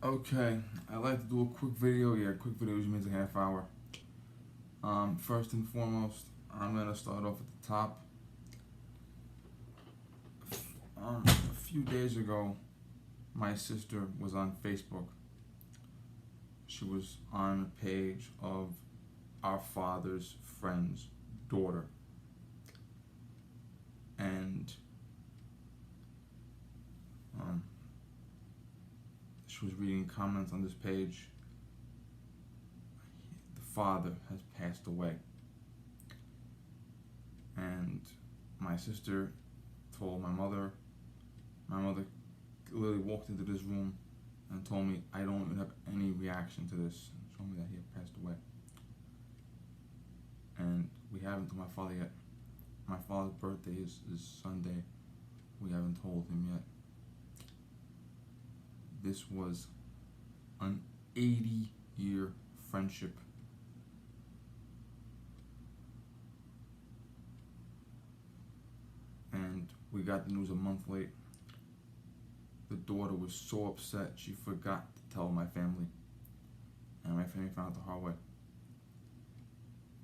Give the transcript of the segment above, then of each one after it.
Okay, I'd like to do a quick video. Yeah, quick video usually means a half hour. First and foremost, I'm gonna start off at the top. A few days ago, my sister was on Facebook. She was on a page of our father's friend's daughter, and um, she was reading comments on this page. The father has passed away, and my sister told my mother. My mother literally walked into this room and told me I don't even have any reaction to this. She told me that he had passed away. And we haven't told my father yet. My father's birthday is Sunday. We haven't told him yet. This was an 80-year friendship. And we got the news a month late. The daughter was so upset she forgot to tell my family. And my family found out the hard way.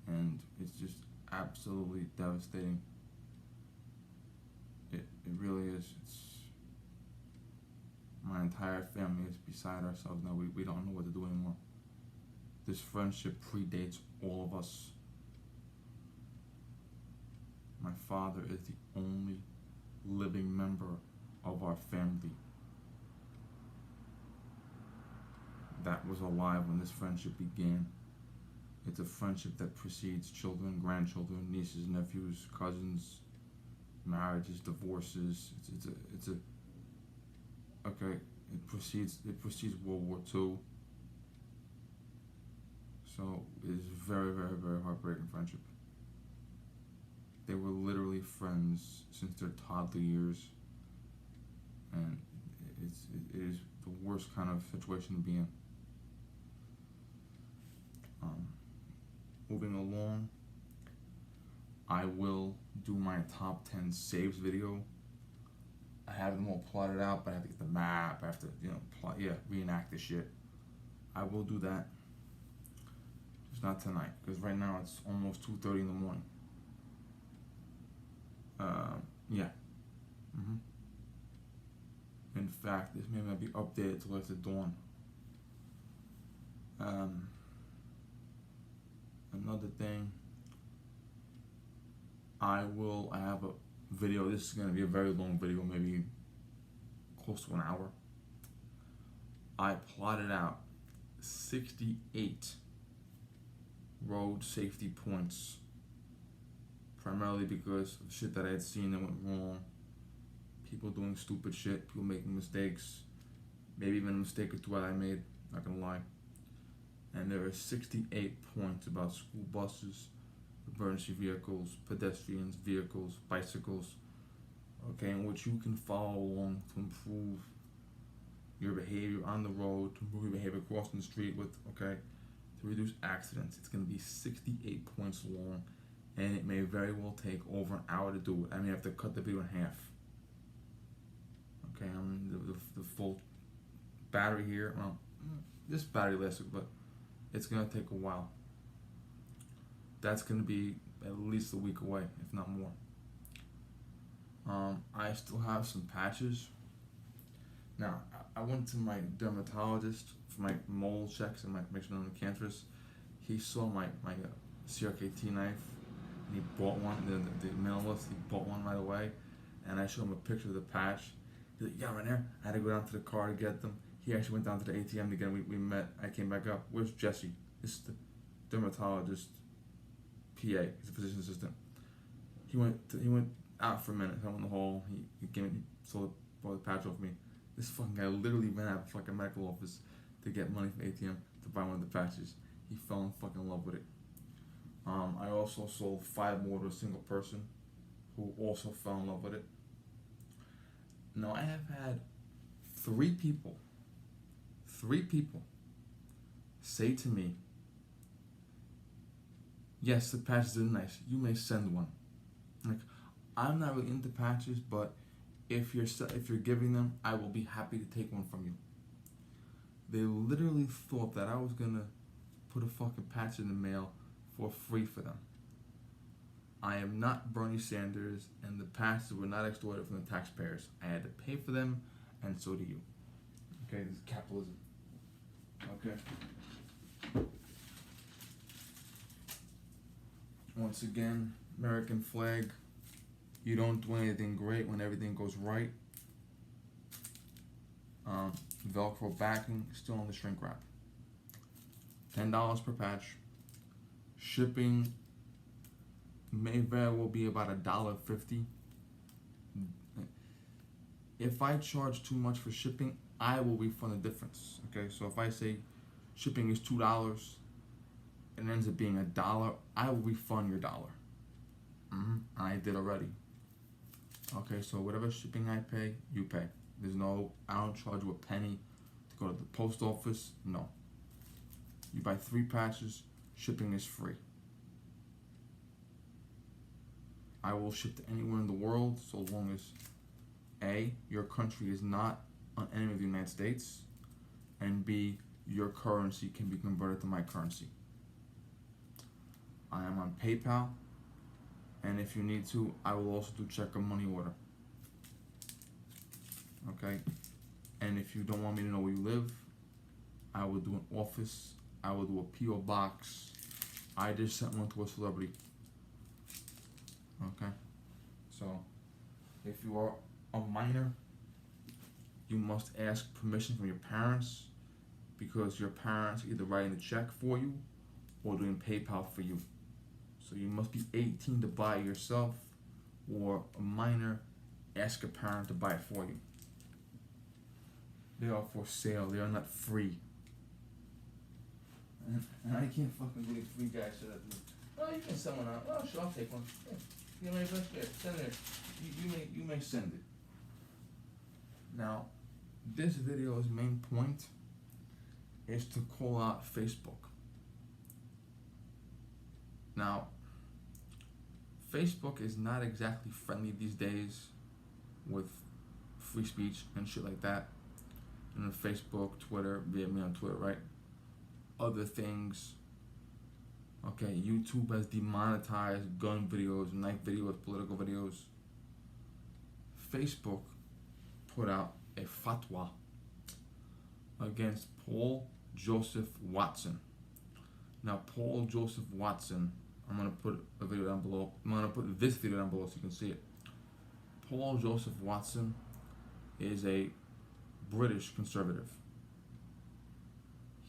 And it's just absolutely devastating. It really is. My entire family is beside ourselves now. We don't know what to do anymore. This friendship predates all of us. My father is the only living member of our family that was alive when this friendship began. It's a friendship that precedes children, grandchildren, nieces, nephews, cousins, marriages, divorces. It precedes World War II. So it is very, very, very heartbreaking friendship. They were literally friends since their toddler years, and it is the worst kind of situation to be in. Moving along, I will do my top 10 saves video. I have them all plotted out, but I have to get the map. I have to, reenact the shit. I will do that. Just not tonight, because right now it's almost 2:30 in the morning. Yeah. In fact, this may not be updated till after dawn. Another thing, I have a video. This is going to be a very long video, maybe close to an hour. I plotted out 68 road safety points, primarily because of shit that I had seen that went wrong. People doing stupid shit, people making mistakes, maybe even a mistake or two that I made, not gonna lie. And there are 68 points about school buses, emergency vehicles, pedestrians, vehicles, bicycles, okay, in which you can follow along to improve your behavior on the road, to improve your behavior crossing the street to reduce accidents. It's going to be 68 points long, and it may very well take over an hour to do it. I may have to cut the video in half. Okay, the full battery here, well, this battery lasts, but it's going to take a while. That's going to be at least a week away, if not more. I still have some patches. Now, I went to my dermatologist for my mole checks and my make sure I'm cancerous. He saw my CRKT knife, and he bought one. The minimalist, he bought one right away, and I showed him a picture of the patch. He's like, yeah, right there. I had to go down to the car to get them. He actually went down to the ATM again. We met. I came back up. Where's Jesse? This is the dermatologist, PA. He's a physician assistant. He went out for a minute. I went in the hall. He bought the patch off me. This fucking guy literally ran out of the fucking medical office to get money from ATM to buy one of the patches. He fell in fucking love with it. I also sold 5 more to a single person who also fell in love with it. Now, I have had 3 people say to me, yes, the patches are nice. You may send one. Like, I'm not really into patches, but if you're giving them, I will be happy to take one from you. They literally thought that I was gonna put a fucking patch in the mail for free for them. I am not Bernie Sanders, and the patches were not extorted from the taxpayers. I had to pay for them, and so do you. Okay, this is capitalism. Okay. Once again, American flag. You don't do anything great when everything goes right. Velcro backing, still on the shrink wrap. $10 per patch. Shipping may very well be about $1.50. If I charge too much for shipping, I will refund the difference. Okay, so if I say shipping is $2 and it ends up being $1, I will refund your dollar. I did already. Okay, so whatever shipping I pay, you pay. I don't charge you a penny to go to the post office. No. You buy 3 patches, shipping is free. I will ship to anywhere in the world so long as A, your country is not an enemy of the United States, and B, your currency can be converted to my currency. I am on PayPal, and if you need to, I will also do check or money order. Okay? And if you don't want me to know where you live, I will do an office, I will do a P.O. box. I just sent one to a celebrity. Okay? So, if you are a minor, you must ask permission from your parents, because your parents are either writing the check for you or doing PayPal for you. So you must be 18 to buy it yourself, or a minor, ask a parent to buy it for you. They are for sale, they are not free. And I can't fucking believe free guys said that to me. Oh, you can send one out. Oh, sure, I'll take one. Yeah, send it. You may send it. Now, this video's main point is to call out Facebook. Now, Facebook is not exactly friendly these days with free speech and shit like that. And Facebook, Twitter, be me on Twitter, right? Other things. Okay, YouTube has demonetized gun videos, knife videos, political videos. Facebook put out a fatwa against Paul Joseph Watson. Now, Paul Joseph Watson, I'm going to put a video down below. I'm going to put this video down below so you can see it. Paul Joseph Watson is a British conservative.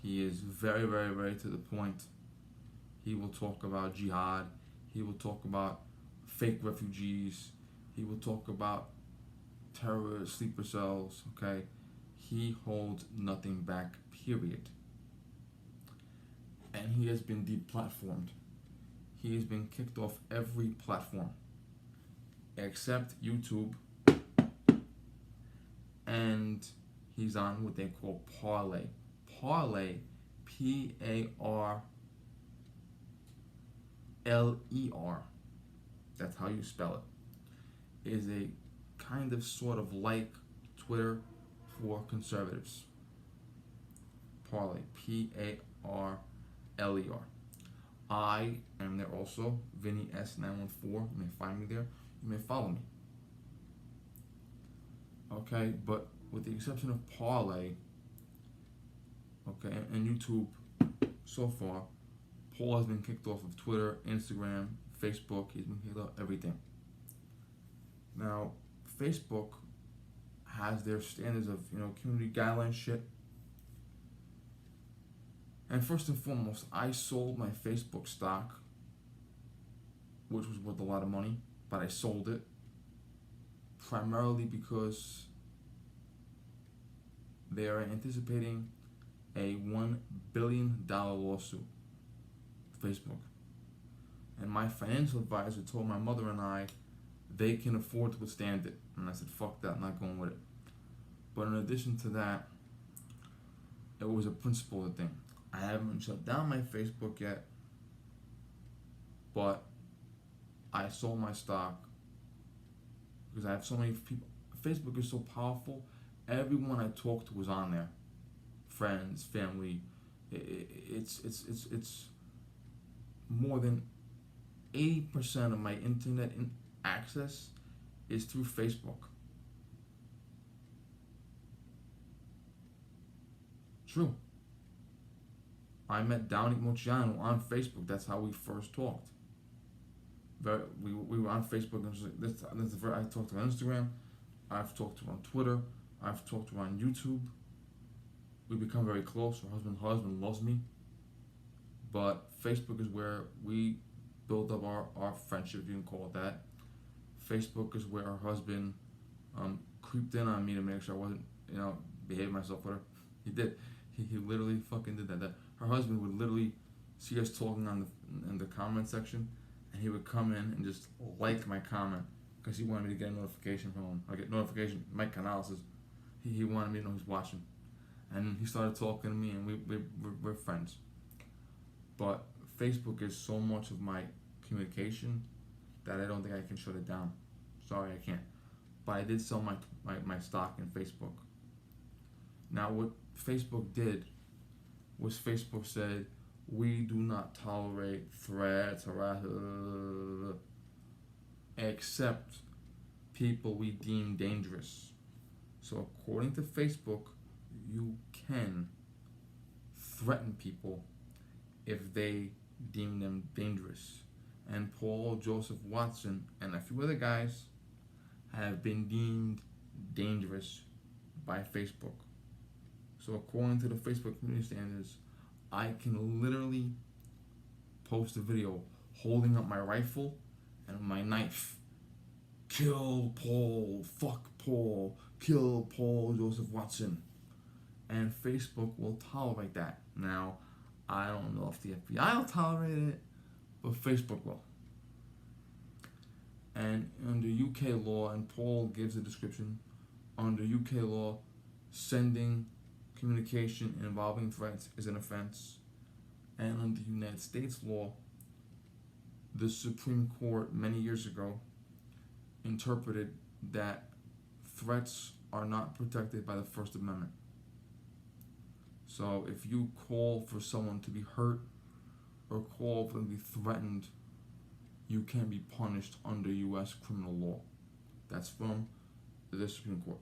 He is very, very, very to the point. He will talk about jihad. He will talk about fake refugees. He will talk about terror sleeper cells, okay? He holds nothing back, period. And he has been deplatformed. He has been kicked off every platform except YouTube, and he's on what they call Parler. Parler, Parler, that's how you spell it, is a kind of sort of like Twitter for conservatives. Parler, Parler. I am there also, Vinny S914. You may find me there. You may follow me. Okay, but with the exception of Parler, okay, and YouTube, so far, Paul has been kicked off of Twitter, Instagram, Facebook. He's been kicked off everything. Now, Facebook has their standards of, community guidelines shit. And first and foremost, I sold my Facebook stock, which was worth a lot of money, but I sold it primarily because they are anticipating a $1 billion lawsuit, Facebook. And my financial advisor told my mother and I they can afford to withstand it. And I said, fuck that, I'm not going with it. But in addition to that, it was a principle of the thing. I haven't shut down my Facebook yet, but I sold my stock because I have so many people. Facebook is so powerful. Everyone I talk to is on there friends, family. It's more than 80% of my internet access is through Facebook. True. I met Dominic Mochiano on Facebook. That's how we first talked. We were on Facebook. And I talked to her on Instagram. I've talked to her on Twitter. I've talked to her on YouTube. We become very close. Her husband loves me. But Facebook is where we build up our friendship, if you can call it that. Facebook is where her husband creeped in on me to make sure I wasn't, behaving myself with her. He did. He literally fucking did that. Her husband would literally see us talking in the comment section, and he would come in and just like my comment because he wanted me to get a notification from him. I get notification. Mike Canales says he wanted me to know he's watching, and he started talking to me, and we're friends. But Facebook is so much of my communication that I don't think I can shut it down. Sorry, I can't. But I did sell my stock in Facebook. Now, what Facebook did was Facebook said, we do not tolerate threats, harassment, except people we deem dangerous. So according to Facebook, you can threaten people if they deem them dangerous. And Paul Joseph Watson and a few other guys have been deemed dangerous by Facebook. So according to the Facebook community standards, I can literally post a video holding up my rifle and my knife. Kill Paul, fuck Paul, kill Paul Joseph Watson. And Facebook will tolerate that. Now, I don't know if the FBI will tolerate it, but Facebook will. And under UK law, and Paul gives a description, under UK law, sending communication involving threats is an offense. And under United States law, the Supreme Court many years ago interpreted that threats are not protected by the First Amendment. So if you call for someone to be hurt or call for them to be threatened, you can be punished under U.S. criminal law. That's from the Supreme Court.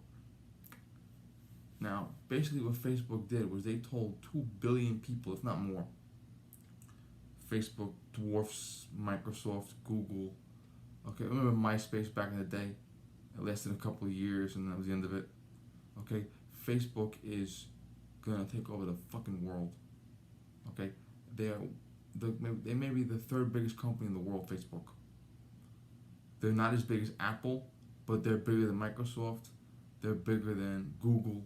Now, basically what Facebook did was they told 2 billion people, if not more. Facebook dwarfs Microsoft, Google. Okay, I remember MySpace back in the day. It lasted a couple of years and that was the end of it. Okay, Facebook is gonna take over the fucking world. Okay, they may be the third biggest company in the world, Facebook. They're not as big as Apple, but they're bigger than Microsoft. They're bigger than Google.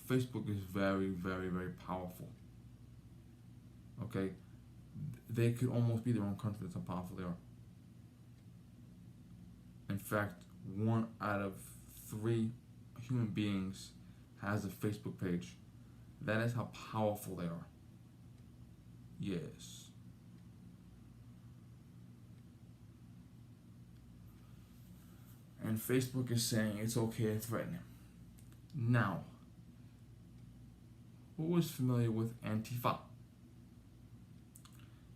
Facebook is very, very, very powerful. Okay, they could almost be their own country. That's how powerful they are. In fact, 1 out of 3 human beings has a Facebook page. That is how powerful they are. Yes. And Facebook is saying it's okay to threaten him. Now, who is familiar with Antifa?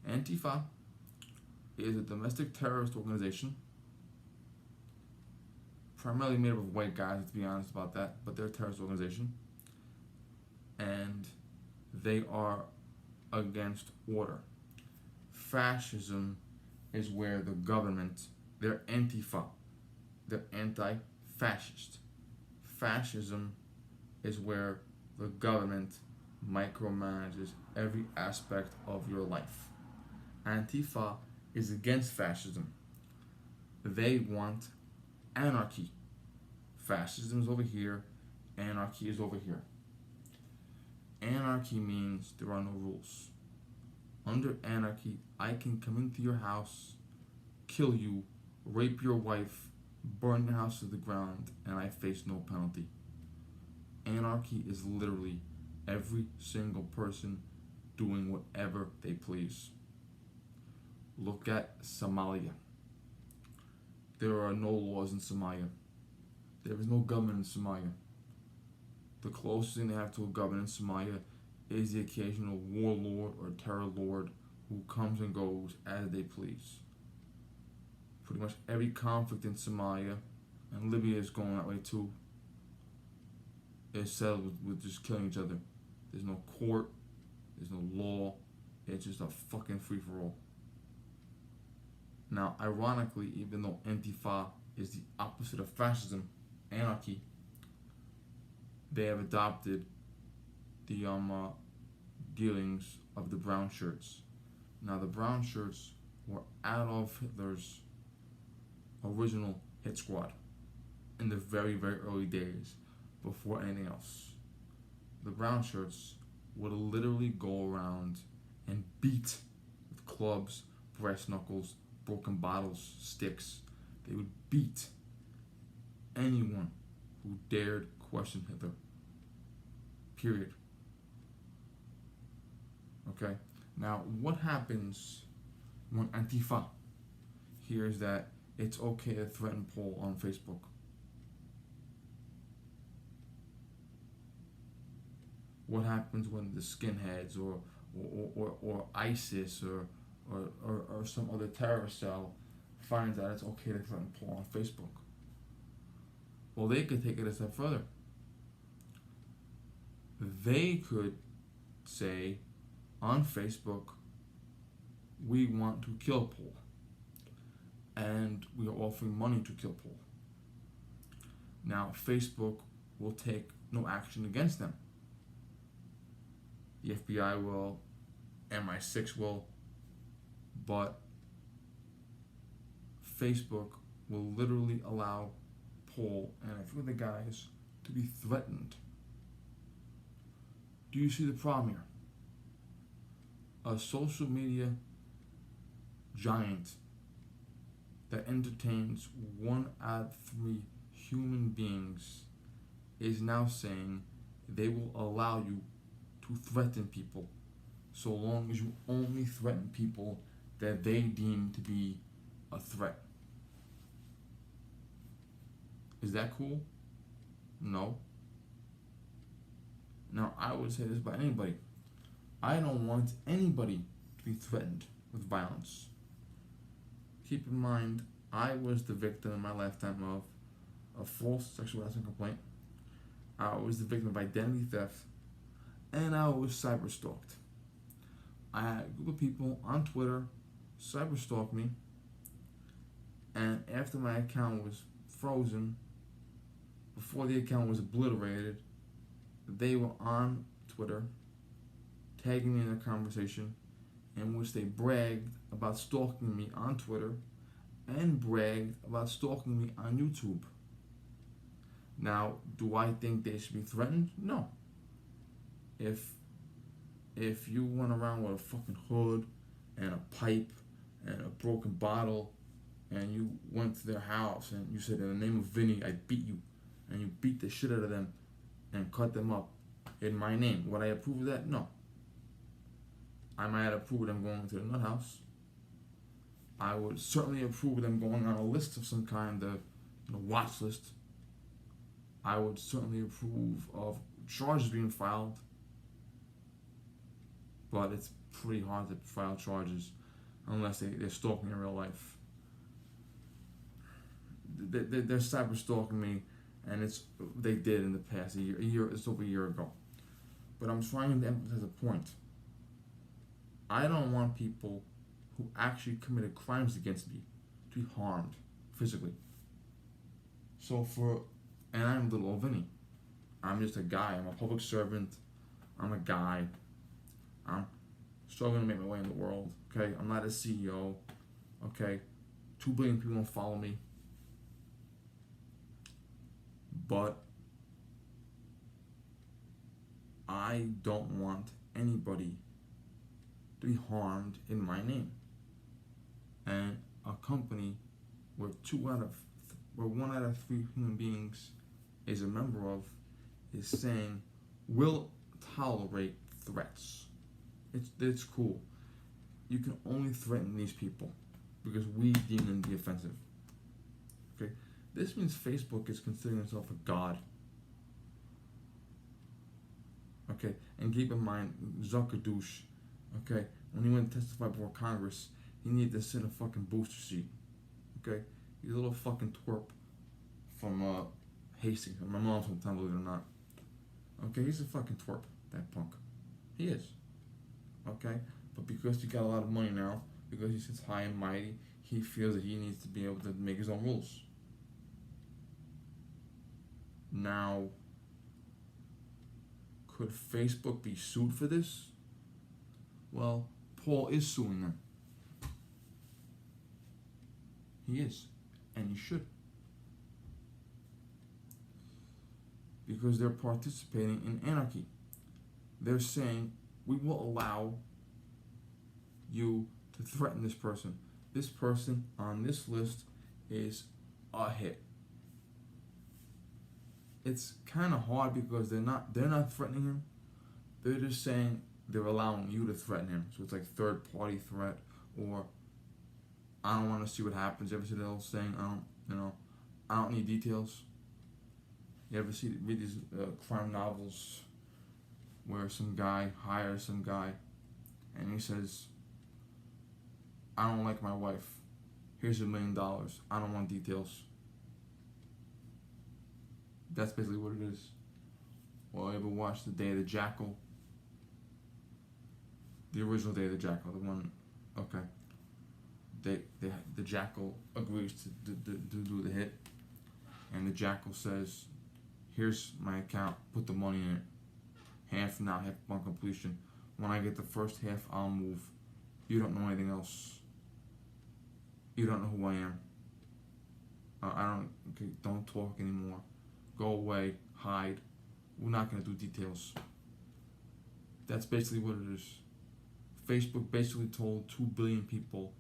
Antifa is a domestic terrorist organization, primarily made up of white guys, to be honest about that, but they're a terrorist organization. And they are against order. Fascism is where the government, they're Antifa, they're anti-fascist. Fascism is where the government micromanages every aspect of your life. Antifa is against fascism. They want anarchy. Fascism is over here, anarchy is over here. Anarchy means there are no rules. Under anarchy, I can come into your house, kill you, rape your wife, burn your house to the ground, and I face no penalty. Anarchy is literally every single person doing whatever they please. Look at Somalia. There are no laws in Somalia. There is no government in Somalia. The closest thing they have to a government in Somalia is the occasional warlord or terror lord who comes and goes as they please. Pretty much every conflict in Somalia, and Libya is going that way too, is settled with just killing each other. There's no court, there's no law, it's just a fucking free for all. Now, ironically, even though Antifa is the opposite of fascism, anarchy, they have adopted the dealings of the brown shirts. Now, the brown shirts were Adolf Hitler's original hit squad in the very, very early days, before anything else. The brown shirts would literally go around and beat with clubs, brass knuckles, broken bottles, sticks. They would beat anyone who dared question Hitler. Period. Okay? Now, what happens when Antifa hears that it's okay to threaten Paul on Facebook? What happens when the skinheads or ISIS or some other terrorist cell finds out it's okay to threaten Paul on Facebook? Well, they could take it a step further. They could say on Facebook, we want to kill Paul, and we are offering money to kill Paul. Now, Facebook will take no action against them. The FBI will, MI6 will, but Facebook will literally allow Paul and a few other guys to be threatened. Do you see the problem here? A social media giant that entertains 1 out of 3 human beings is now saying they will allow you to threaten people so long as you only threaten people that they deem to be a threat. Is that cool? No. Now, I would say this about anybody. I don't want anybody to be threatened with violence. Keep in mind, I was the victim in my lifetime of a false sexual harassment complaint. I was the victim of identity theft, and I was cyber stalked. I had a group of people on Twitter cyber stalk me, and after my account was frozen, before the account was obliterated, they were on Twitter tagging me in a conversation in which they bragged about stalking me on Twitter and bragged about stalking me on YouTube. Now, do I think they should be threatened? No. If you went around with a fucking hood and a pipe and a broken bottle and you went to their house and you said, in the name of Vinny, I beat you, and you beat the shit out of them and cut them up in my name, would I approve of that? No. I might approve of them going to the nut house. I would certainly approve of them going on a list of some kind, of watch list. I would certainly approve of charges being filed, but it's pretty hard to file charges unless they're stalking in real life. They're cyber stalking me, and they did in the past it's over a year ago. But I'm trying to emphasize a point. I don't want people who actually committed crimes against me to be harmed physically. And I'm little old Vinny. I'm just a guy. I'm a public servant. I'm a guy. I'm struggling to make my way in the world. Okay, I'm not a CEO. Okay, 2 billion people don't follow me. But I don't want anybody to be harmed in my name. And a company where 1 out of 3 human beings is a member of is saying we'll tolerate threats. It's cool. You can only threaten these people because we deem them to be offensive. Okay? This means Facebook is considering itself a god. Okay, and keep in mind, Zuckerdouche, okay, when he went to testify before Congress, he needed to sit in a fucking booster seat. Okay, he's a little fucking twerp from Hastings. My mom's hometown, believe it or not. Okay, he's a fucking twerp, that punk. He is. Okay, but because he got a lot of money now, because he sits high and mighty, he feels that he needs to be able to make his own rules. Now, could Facebook be sued for this? Well, Paul is suing them. He is, and he should. Because they're participating in anarchy. They're saying, we will allow you to threaten this person. This person on this list is a hit. It's kind of hard because they're not threatening him. They're just saying they're allowing you to threaten him. So it's like third party threat, or I don't want to see what happens. You ever see the old saying, I don't need details. You ever read these crime novels where some guy hires some guy and he says, I don't like my wife. Here's $1 million. I don't want details. That's basically what it is. Well, you ever watch The Day of the Jackal? The original Day of the Jackal, the one, okay. The Jackal agrees to do the hit, and the Jackal says, here's my account, put the money in it. Half now, half upon completion. When I get the first half, I'll move. You don't know anything else. You don't know who I am. Don't talk anymore. Go away, hide. We're not going to do details. That's basically what it is. Facebook basically told 2 billion people,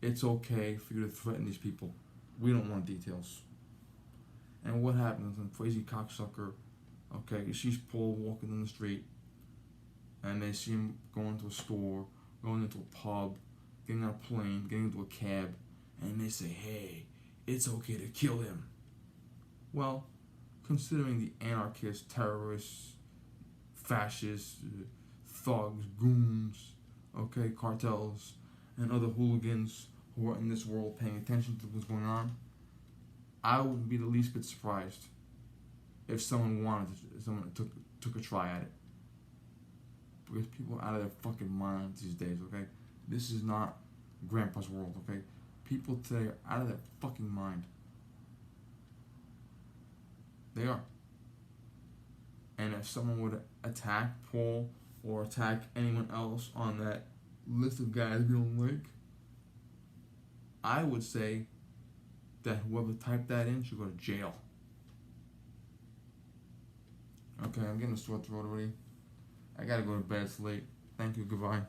it's okay for you to threaten these people. We don't want details. And what happens when crazy cocksucker, okay, he sees Paul walking in the street, and they see him going to a store, going into a pub, getting on a plane, getting into a cab, and they say, hey, it's okay to kill him. Well, considering the anarchists, terrorists, fascists, thugs, goons, okay, cartels, and other hooligans who are in this world paying attention to what's going on, I wouldn't be the least bit surprised if someone took a try at it. Because people are out of their fucking minds these days, okay? This is not Grandpa's world, okay? People today are out of their fucking mind. They are. And if someone would attack Paul or attack anyone else on that list of guys we don't like, I would say that whoever typed that in should go to jail. Okay, I'm getting a sore throat already. I gotta go to bed, it's late. Thank you, goodbye.